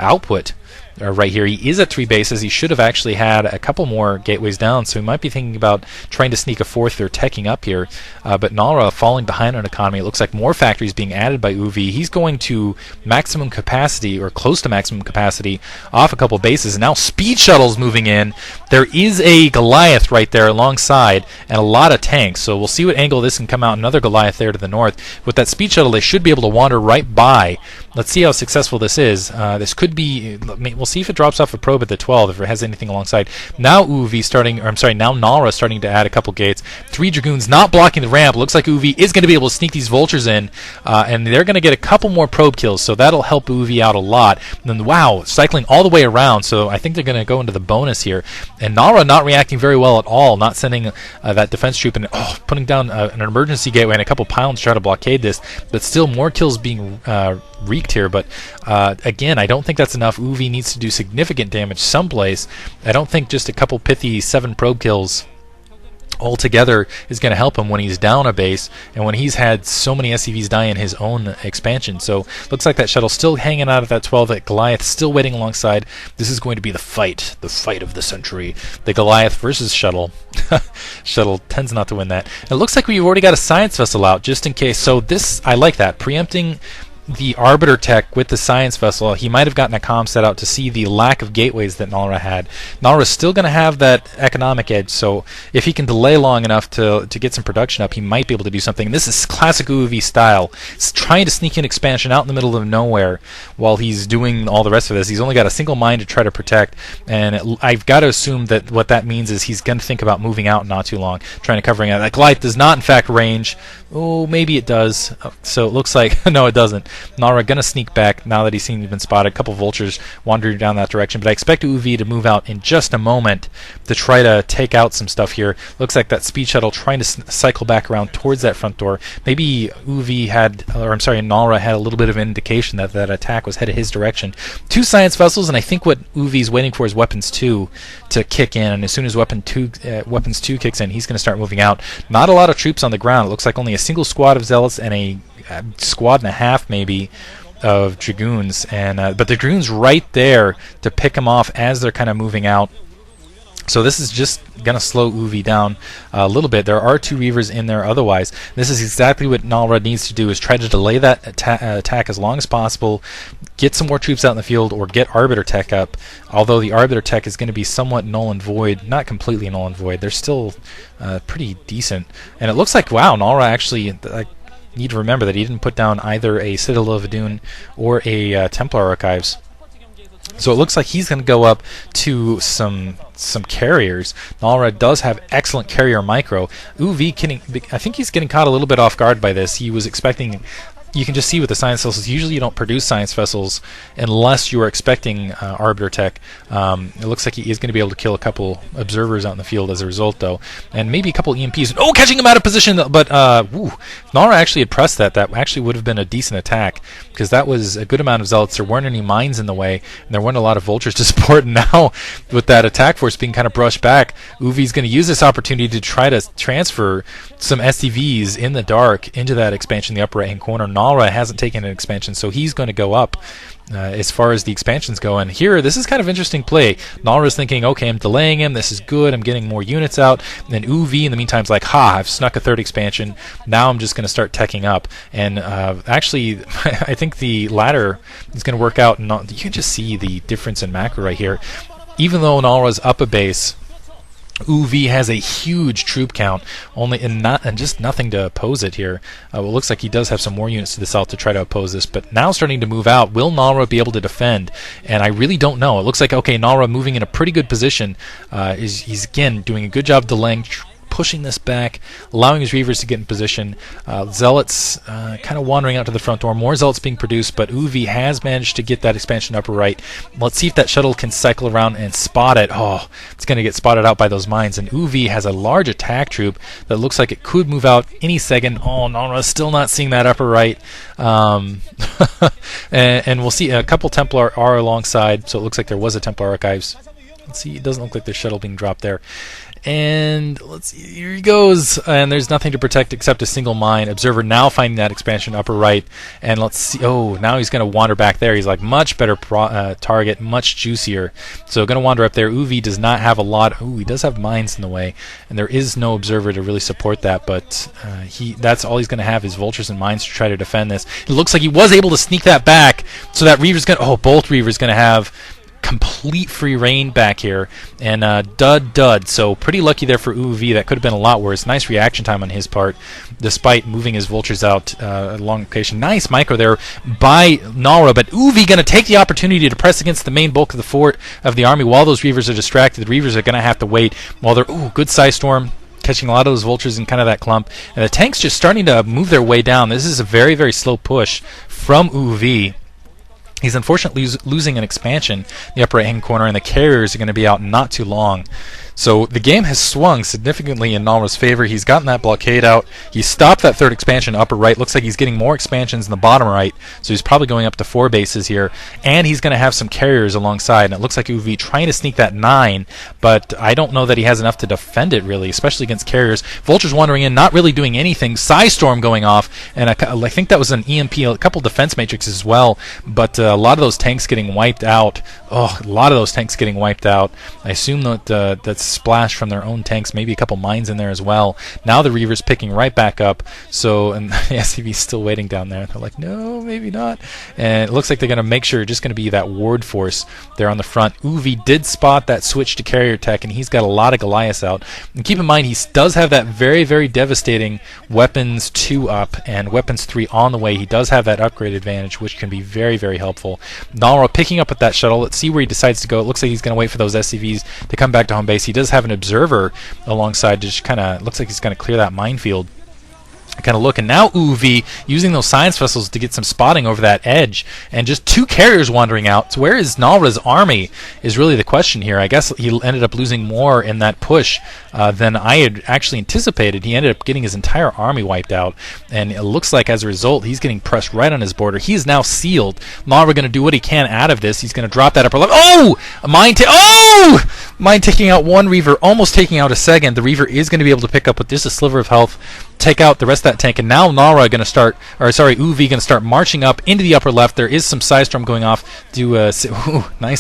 output right here. He is at 3 bases. He should have actually had a couple more gateways down, so he might be thinking about trying to sneak a 4th or teching up here. But Nara falling behind on economy. It looks like more factories being added by Uvi. He's going to maximum capacity, or close to maximum capacity, off a couple bases. And now speed shuttles moving in. There is a Goliath right there alongside, and a lot of tanks. So we'll see what angle this can come out. Another Goliath there to the north. With that speed shuttle, they should be able to wander right by. Let's see how successful this is. This could be. We'll see if it drops off a probe at the 12, if it has anything alongside. Now Uvi starting, or I'm sorry, now Nara starting to add a couple gates. 3 Dragoons not blocking the ramp. Looks like Uvi is going to be able to sneak these vultures in, and they're going to get a couple more probe kills, so that'll help Uvi out a lot. And then, wow, cycling all the way around, so I think they're going to go into the bonus here. And Nara not reacting very well at all, not sending that defense troop and putting down an emergency gateway and a couple pylons to try to blockade this, but still more kills being wreaked here. But again, I don't think that's enough. Uvi needs to do significant damage someplace. I don't think just a couple pithy 7 probe kills altogether is going to help him when he's down a base and when he's had so many SCVs die in his own expansion. So looks like that shuttle still hanging out at that 12, that Goliath still waiting alongside. This is going to be the fight of the century. The Goliath versus shuttle. Shuttle tends not to win that. It looks like we've already got a science vessel out just in case. So this, I like that. Preempting the Arbiter tech with the science vessel. He might have gotten a comm set out to see the lack of gateways that Nara had. Nara's still going to have that economic edge, so if he can delay long enough to get some production up, he might be able to do something. And this is classic UV style. He's trying to sneak in expansion out in the middle of nowhere while he's doing all the rest of this. He's only got a single mine to try to protect, and I've got to assume that what that means is he's going to think about moving out not too long, trying to covering out. That Goliath does not in fact range. Oh, maybe it does. So it looks like no, it doesn't. Nara gonna sneak back now that he's seen he's been spotted. A couple vultures wandering down that direction, but I expect UV to move out in just a moment to try to take out some stuff here. Looks like that speed shuttle trying to cycle back around towards that front door. Maybe UV had, or I'm sorry, Nara had a little bit of an indication that that attack was headed his direction. 2 science vessels, and I think what UV's waiting for is weapons 2 to kick in, and as soon as weapons 2 kicks in, he's going to start moving out. Not a lot of troops on the ground. It looks like only a single squad of zealots and a squad and a half maybe of dragoons, and but the dragoons right there to pick them off as they're kind of moving out. So this is just going to slow UV down a little bit. There are 2 Reavers in there otherwise. This is exactly what Nara needs to do, is try to delay that attack as long as possible, get some more troops out in the field, or get Arbiter Tech up, although the Arbiter Tech is going to be somewhat null and void. Not completely null and void. They're still pretty decent. And it looks like, wow, Nara actually... need to remember that he didn't put down either a Citadel of Adun or a Templar Archives. So it looks like he's going to go up to some carriers. Nara does have excellent carrier micro. I think he's getting caught a little bit off guard by this. He was expecting... You can just see with the science vessels, usually you don't produce science vessels unless you are expecting Arbiter Tech. It looks like he is going to be able to kill a couple observers out in the field as a result, though. And maybe a couple EMPs. Oh, catching him out of position! But if Nara actually had pressed that actually would have been a decent attack, because that was a good amount of zealots. There weren't any mines in the way, and there weren't a lot of vultures to support. And now, with that attack force being kind of brushed back, Uvi's going to use this opportunity to try to transfer some SCVs in the dark into that expansion in the upper right-hand corner. Nara hasn't taken an expansion, so he's going to go up as far as the expansions go. And here, this is kind of interesting play. Nara's thinking, okay, I'm delaying him, this is good, I'm getting more units out. And then UV in the meantime is like, ha, I've snuck a 3rd expansion, now I'm just going to start teching up. And actually, I think the latter is going to work out. You can just see the difference in macro right here. Even though Nara's up a base, UV has a huge troop count, and just nothing to oppose it here. It looks like he does have some more units to the south to try to oppose this, but now starting to move out. Will Nara be able to defend? And I really don't know. It looks like, okay, Nara moving in a pretty good position. He's again doing a good job delaying, pushing this back, allowing his Reavers to get in position. Zealots kind of wandering out to the front door. More Zealots being produced, but Uvi has managed to get that expansion upper right. Let's see if that shuttle can cycle around and spot it. Oh, it's going to get spotted out by those mines. And Uvi has a large attack troop that looks like it could move out any second. Oh, Nara's still not seeing that upper right. And we'll see a couple Templar are alongside, so it looks like there was a Templar Archives. Let's see, it doesn't look like there's shuttle being dropped there. And let's see, here he goes, and there's nothing to protect except a single mine. Observer now finding that expansion upper right, and let's see, oh, now he's going to wander back there. He's like, much better target, much juicier. So going to wander up there. Uvi does not have a lot. Ooh, he does have mines in the way, and there is no observer to really support that, but that's all he's going to have is vultures and mines to try to defend this. It looks like he was able to sneak that back, so that Reaver's going to, oh, both Reaver's going to have complete free reign back here, and dud. So pretty lucky there for UV. That could have been a lot worse. Nice reaction time on his part, despite moving his vultures out a long location. Nice micro there by Nalra, but UV going to take the opportunity to press against the main bulk of the fort of the army while those Reavers are distracted. The Reavers are going to have to wait while they're good Psy Storm, catching a lot of those vultures in kind of that clump, and the tanks just starting to move their way down. This is a very, very slow push from UV. He's unfortunately losing an expansion in the upper right-hand corner, and the carriers are going to be out not too long. So the game has swung significantly in Nalra's favor. He's gotten that blockade out. He stopped that third expansion upper right. Looks like he's getting more expansions in the bottom right, so he's probably going up to 4 bases here. And he's going to have some carriers alongside, and it looks like UV trying to sneak that 9, but I don't know that he has enough to defend it, really, especially against carriers. Vultures wandering in, not really doing anything. Psy Storm going off, and I think that was an EMP, a couple defense matrixes as well, but a lot of those tanks getting wiped out. Oh, a lot of those tanks getting wiped out. I assume that that's splash from their own tanks, maybe a couple mines in there as well. Now the Reaver's picking right back up, so, and the SCV's still waiting down there. They're like, no, maybe not. And it looks like they're going to make sure just going to be that ward force there on the front. Uvi did spot that switch to carrier tech, and he's got a lot of Goliaths out. And keep in mind, he does have that very, very devastating weapons 2 up and weapons 3 on the way. He does have that upgrade advantage, which can be very, very helpful. Nalra picking up with that shuttle. Let's see where he decides to go. It looks like he's going to wait for those SCVs to come back to home base. He does have an observer alongside to just kind of, looks like he's going to clear that minefield. Kind of look, and now UV using those science vessels to get some spotting over that edge, and just 2 carriers wandering out. So where is Nalra's army is really the question here. I guess he ended up losing more in that push than I had actually anticipated. He ended up getting his entire army wiped out, and it looks like as a result he's getting pressed right on his border. He is now sealed. Nalra going to do what he can out of this. He's going to drop that upper left. Oh! Mine taking out 1 Reaver, almost taking out a second. The Reaver is going to be able to pick up with just a sliver of health, take out the rest of that tank, and now Nalra going to start, UV going to start marching up into the upper left. There is some Psy Storm going off. Nice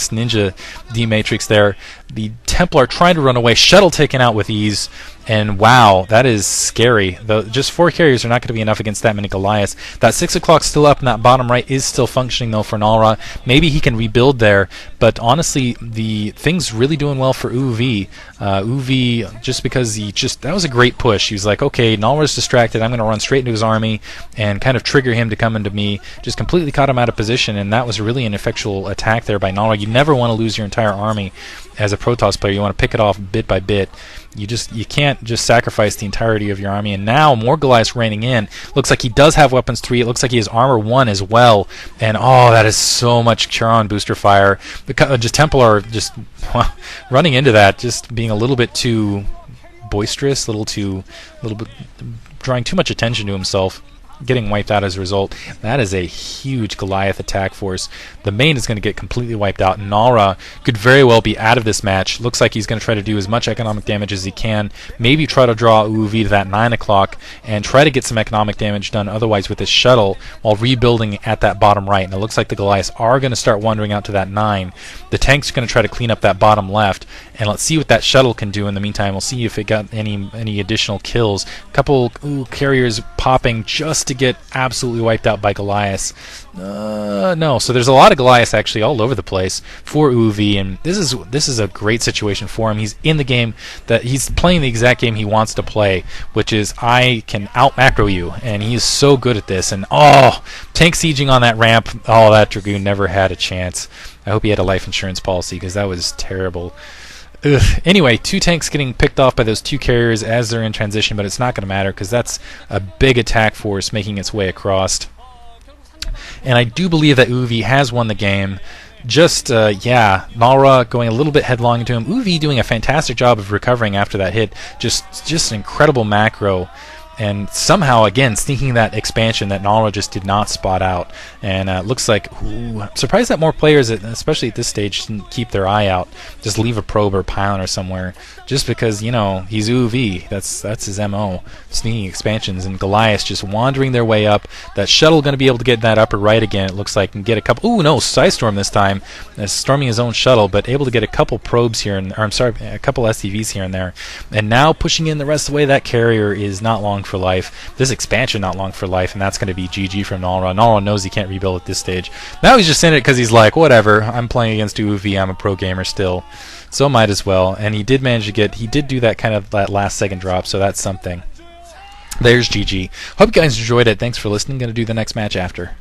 ninja D-Matrix there. The Templar trying to run away. Shuttle taken out with ease. And wow, that is scary. Just 4 carriers are not going to be enough against that many Goliaths. That 6 o'clock still up, and that bottom right is still functioning, though, for Nalra. Maybe he can rebuild there. But honestly, the thing's really doing well for UV. UV, just because that was a great push. He was like, okay, Nalra's distracted. I'm going to run straight into his army and kind of trigger him to come into me. Just completely caught him out of position, and that was really an effectual attack there by Nalra. You never want to lose your entire army as a Protoss player. You want to pick it off bit by bit. You can't just sacrifice the entirety of your army. And now more Goliaths raining in. Looks like he does have weapons 3. It looks like he has armor 1 as well. And oh, that is so much Charon booster fire. Just Templar just running into that, just being a little bit too boisterous, a little bit drawing too much attention to himself, getting wiped out as a result. That is a huge Goliath attack force. The main is going to get completely wiped out. Nalra could very well be out of this match. Looks like he's going to try to do as much economic damage as he can. Maybe try to draw UV to that 9 o'clock and try to get some economic damage done otherwise with his shuttle while rebuilding at that bottom right. And it looks like the Goliaths are going to start wandering out to that 9. The tank's going to try to clean up that bottom left. And let's see what that shuttle can do in the meantime. We'll see if it got any additional kills. A couple carriers popping just to get absolutely wiped out by Goliaths. No, so there's a lot of Goliaths actually all over the place for UV, and this is a great situation for him. He's in the game that he's playing the exact game he wants to play, which is I can out macro you, and he is so good at this. And tank sieging on that ramp. Oh, that Dragoon never had a chance. I hope he had a life insurance policy because that was terrible. Ugh. Anyway, 2 tanks getting picked off by those 2 carriers as they're in transition, but it's not going to matter because that's a big attack force making its way across. And I do believe that UV has won the game. Nalra going a little bit headlong into him. UV doing a fantastic job of recovering after that hit. Just an incredible macro. and somehow again sneaking that expansion that Nara just did not spot out. And looks like, I'm surprised that more players, especially at this stage, didn't keep their eye out. Just leave a probe or pylon or somewhere, just because, you know, he's UV. That's his MO, sneaking expansions. And Goliath just wandering their way up. That shuttle going to be able to get in that upper right again, it looks like, and get a couple. Ooh, no, Psystorm this time, storming his own shuttle, but able to get a couple probes here, or I'm sorry, a couple SCVs here and there. And now pushing in the rest of the way. That carrier is not long for life. This expansion not long for life, and that's going to be GG from Nara. Nara knows he can't rebuild at this stage. Now he's just in it because he's like, whatever, I'm playing against UV, I'm a pro gamer still, so might as well. And he did manage to get, he did do that kind of that last second drop, so that's something. There's GG. Hope you guys enjoyed it. Thanks for listening. Going to do the next match after.